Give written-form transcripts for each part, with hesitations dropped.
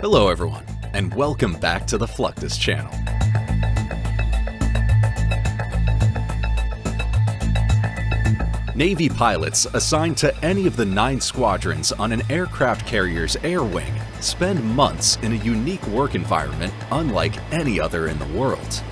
Hello everyone, and welcome back to the Fluctus Channel. Navy pilots assigned to any of the 9 squadrons on an aircraft carrier's air wing spend months in a unique work environment unlike any other in the world.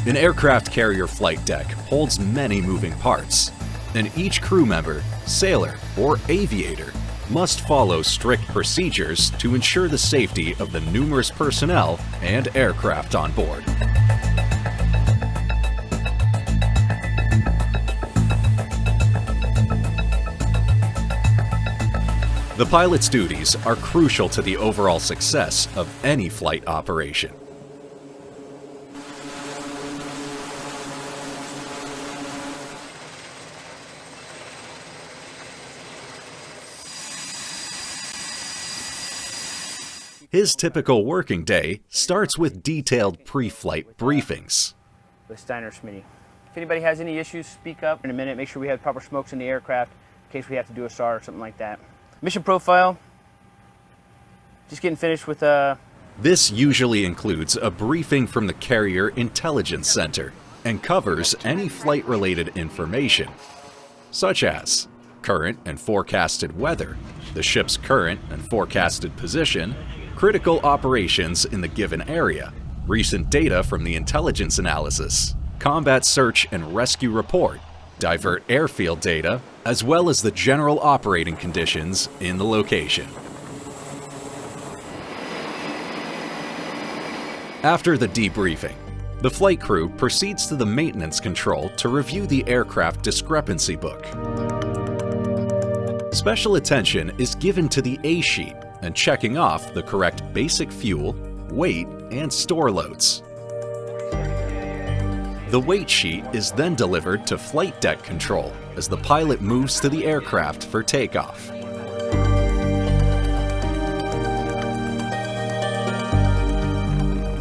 An aircraft carrier flight deck holds many moving parts, and each crew member, sailor, or aviator must follow strict procedures to ensure the safety of the numerous personnel and aircraft on board. The pilot's duties are crucial to the overall success of any flight operation. His typical working day starts with detailed pre-flight briefings. With Steiner Smitty. If anybody has any issues, speak up in a minute. Make sure we have proper smokes in the aircraft in case we have to do a SAR or something like that. Mission profile. Just getting finished with This usually includes a briefing from the Carrier Intelligence Center and covers any flight-related information, such as current and forecasted weather, the ship's current and forecasted position, critical operations in the given area, recent data from the intelligence analysis, combat search and rescue report, divert airfield data, as well as the general operating conditions in the location. After the debriefing, the flight crew proceeds to the maintenance control to review the aircraft discrepancy book. Special attention is given to the A sheet and checking off the correct basic fuel, weight, and store loads. The weight sheet is then delivered to flight deck control as the pilot moves to the aircraft for takeoff.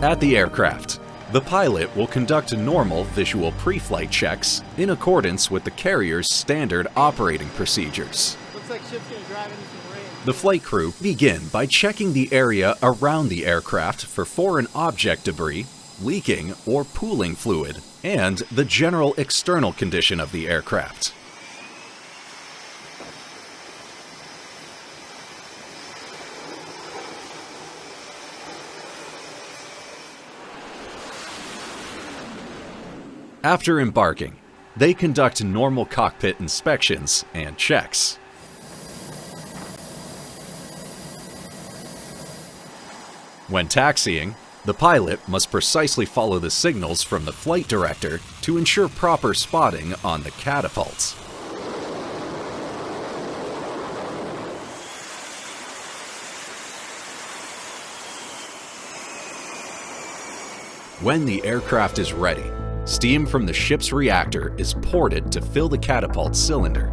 At the aircraft, the pilot will conduct normal visual pre-flight checks in accordance with the carrier's standard operating procedures. Looks like ship's gonna drive into some rain. The flight crew begin by checking the area around the aircraft for foreign object debris, leaking or pooling fluid, and the general external condition of the aircraft. After embarking, they conduct normal cockpit inspections and checks. When taxiing, the pilot must precisely follow the signals from the flight director to ensure proper spotting on the catapults. When the aircraft is ready, steam from the ship's reactor is ported to fill the catapult cylinder.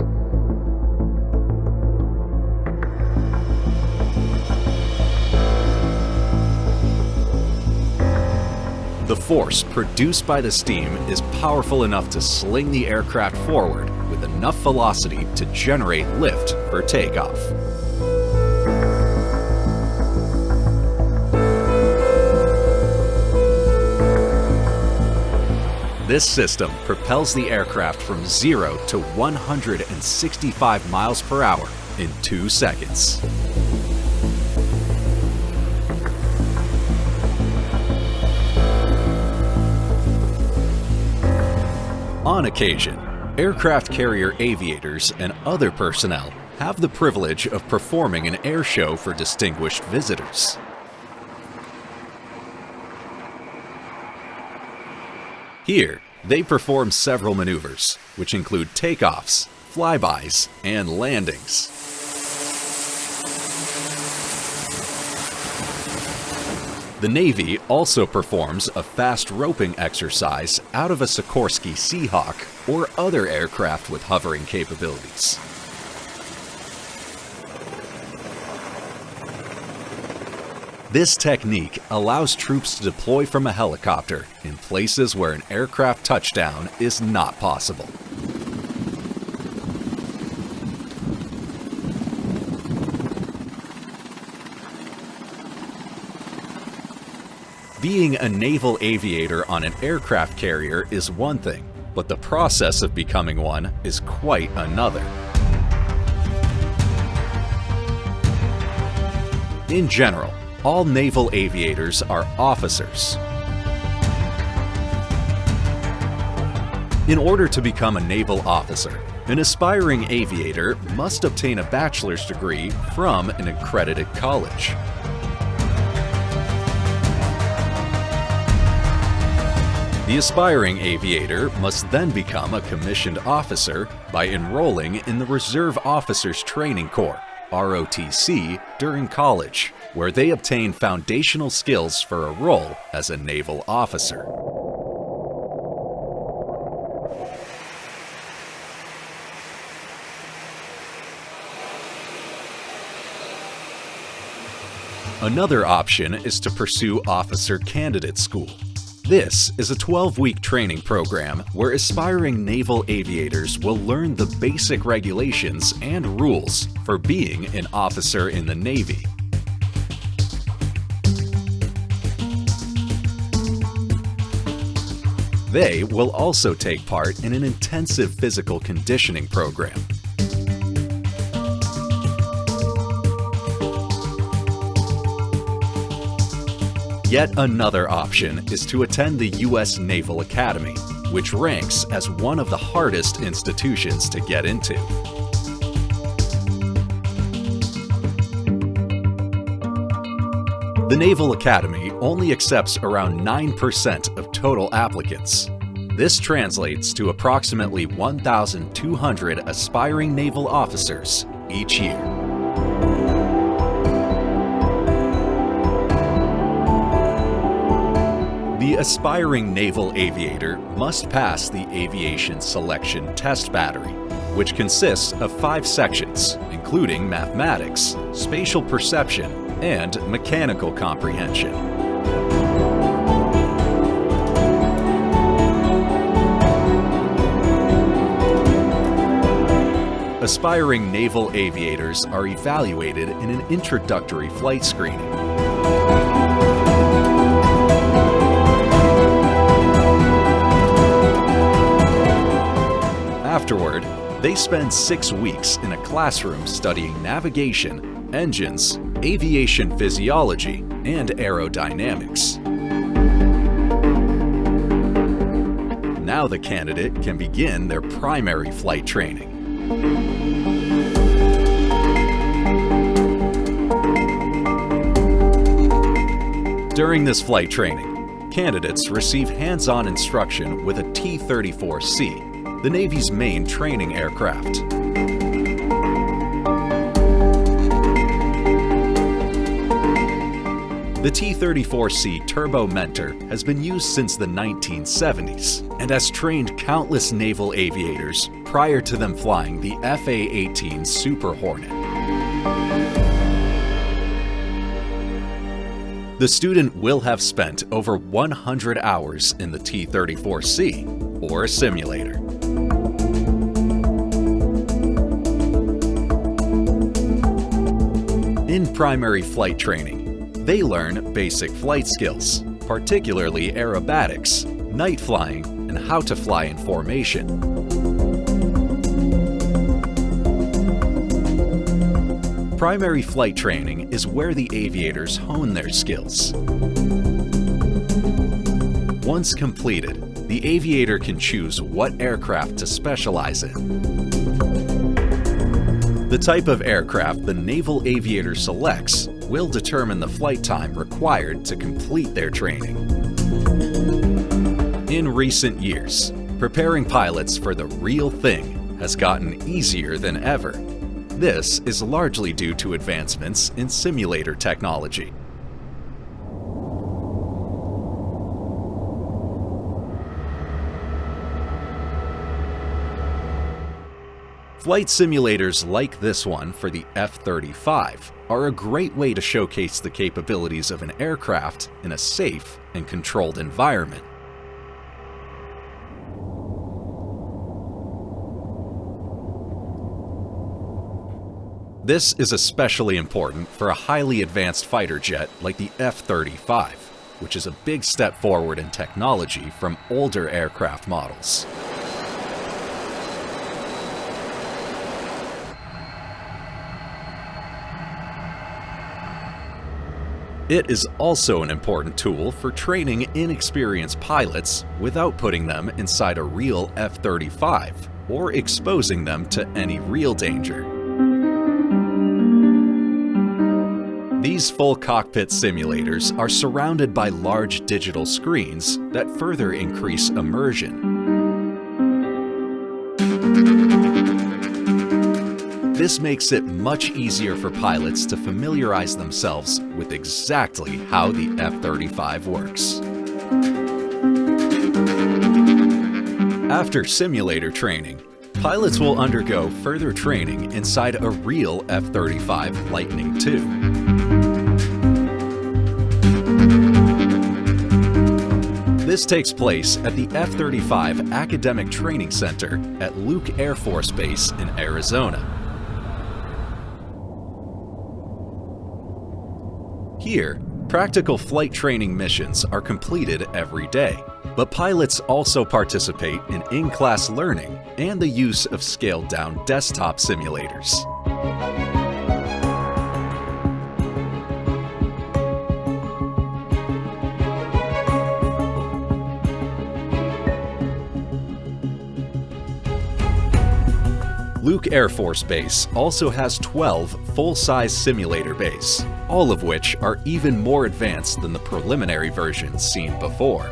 The force produced by the steam is powerful enough to sling the aircraft forward with enough velocity to generate lift for takeoff. This system propels the aircraft from 0 to 165 miles per hour in 2 seconds. On occasion, aircraft carrier aviators and other personnel have the privilege of performing an air show for distinguished visitors. Here, they perform several maneuvers, which include takeoffs, flybys, and landings. The Navy also performs a fast roping exercise out of a Sikorsky Seahawk or other aircraft with hovering capabilities. This technique allows troops to deploy from a helicopter in places where an aircraft touchdown is not possible. Being a naval aviator on an aircraft carrier is one thing, but the process of becoming one is quite another. In general, all naval aviators are officers. In order to become a naval officer, an aspiring aviator must obtain a bachelor's degree from an accredited college. The aspiring aviator must then become a commissioned officer by enrolling in the Reserve Officers Training Corps, ROTC, during college, where they obtain foundational skills for a role as a naval officer. Another option is to pursue Officer Candidate School. This is a 12-week training program where aspiring naval aviators will learn the basic regulations and rules for being an officer in the Navy. They will also take part in an intensive physical conditioning program. Yet another option is to attend the U.S. Naval Academy, which ranks as one of the hardest institutions to get into. The Naval Academy only accepts around 9% of total applicants. This translates to approximately 1,200 aspiring naval officers each year. The aspiring naval aviator must pass the Aviation Selection Test Battery, which consists of 5 sections, including mathematics, spatial perception, and mechanical comprehension. Aspiring naval aviators are evaluated in an introductory flight screening. Afterward, they spend 6 weeks in a classroom studying navigation, engines, aviation physiology, and aerodynamics. Now the candidate can begin their primary flight training. During this flight training, candidates receive hands-on instruction with a T-34C, the Navy's main training aircraft. The T-34C Turbo Mentor has been used since the 1970s and has trained countless naval aviators prior to them flying the FA-18 Super Hornet. The student will have spent over 100 hours in the T-34C, or a simulator. In primary flight training, they learn basic flight skills, particularly aerobatics, night flying, and how to fly in formation. Primary flight training is where the aviators hone their skills. Once completed, the aviator can choose what aircraft to specialize in. The type of aircraft the naval aviator selects will determine the flight time required to complete their training. In recent years, preparing pilots for the real thing has gotten easier than ever. This is largely due to advancements in simulator technology. Flight simulators like this one for the F-35 are a great way to showcase the capabilities of an aircraft in a safe and controlled environment. This is especially important for a highly advanced fighter jet like the F-35. which is a big step forward in technology from older aircraft models. It is also an important tool for training inexperienced pilots without putting them inside a real F-35 or exposing them to any real danger. These full cockpit simulators are surrounded by large digital screens that further increase immersion. This makes it much easier for pilots to familiarize themselves with exactly how the F-35 works. After simulator training, pilots will undergo further training inside a real F-35 Lightning II. This takes place at the F-35 Academic Training Center at Luke Air Force Base in Arizona. Here, practical flight training missions are completed every day, but pilots also participate in in-class learning and the use of scaled-down desktop simulators. Luke Air Force Base also has 12 full-size simulator bays, all of which are even more advanced than the preliminary versions seen before.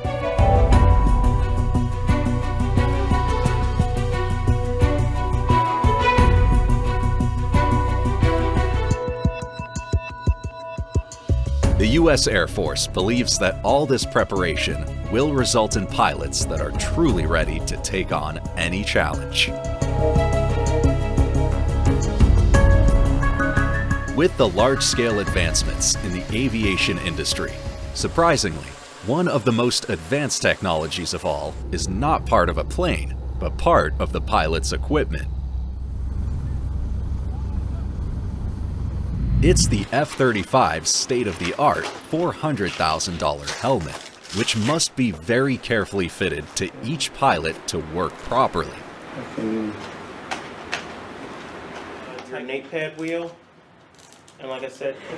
The U.S. Air Force believes that all this preparation will result in pilots that are truly ready to take on any challenge. With the large-scale advancements in the aviation industry, surprisingly, one of the most advanced technologies of all is not part of a plane, but part of the pilot's equipment. It's the F-35's state-of-the-art $400,000 helmet, which must be very carefully fitted to each pilot to work properly. Your Nate pad wheel. And like I said, go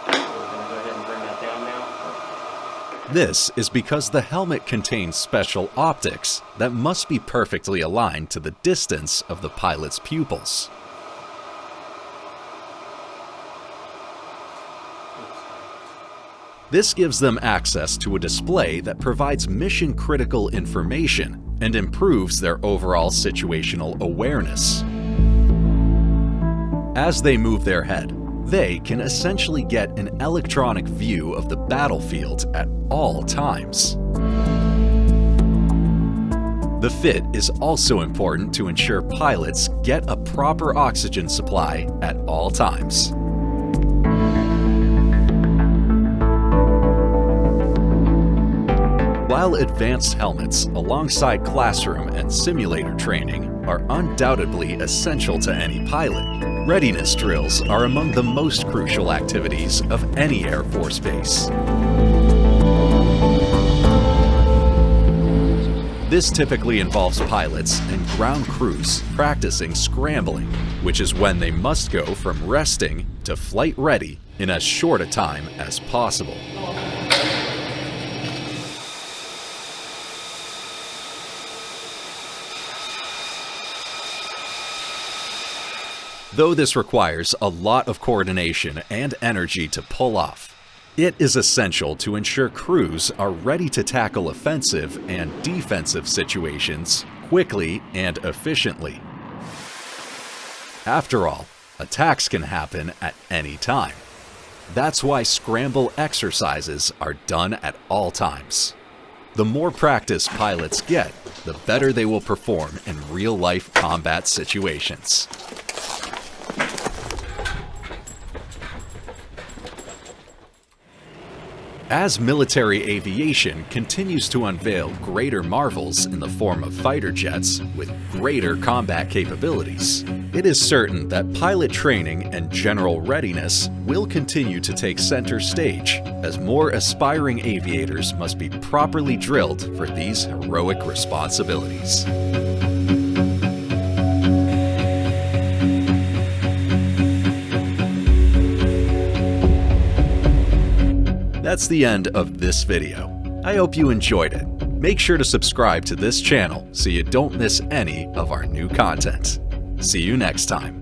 ahead and bring that down now. This is because the helmet contains special optics that must be perfectly aligned to the distance of the pilot's pupils. This gives them access to a display that provides mission-critical information and improves their overall situational awareness. As they move their head, they can essentially get an electronic view of the battlefield at all times. The fit is also important to ensure pilots get a proper oxygen supply at all times. While advanced helmets alongside classroom and simulator training are undoubtedly essential to any pilot, readiness drills are among the most crucial activities of any Air Force base. This typically involves pilots and ground crews practicing scrambling, which is when they must go from resting to flight ready in as short a time as possible. Though this requires a lot of coordination and energy to pull off, it is essential to ensure crews are ready to tackle offensive and defensive situations quickly and efficiently. After all, attacks can happen at any time. That's why scramble exercises are done at all times. The more practice pilots get, the better they will perform in real-life combat situations. As military aviation continues to unveil greater marvels in the form of fighter jets with greater combat capabilities, it is certain that pilot training and general readiness will continue to take center stage as more aspiring aviators must be properly drilled for these heroic responsibilities. That's the end of this video. I hope you enjoyed it. Make sure to subscribe to this channel so you don't miss any of our new content. See you next time.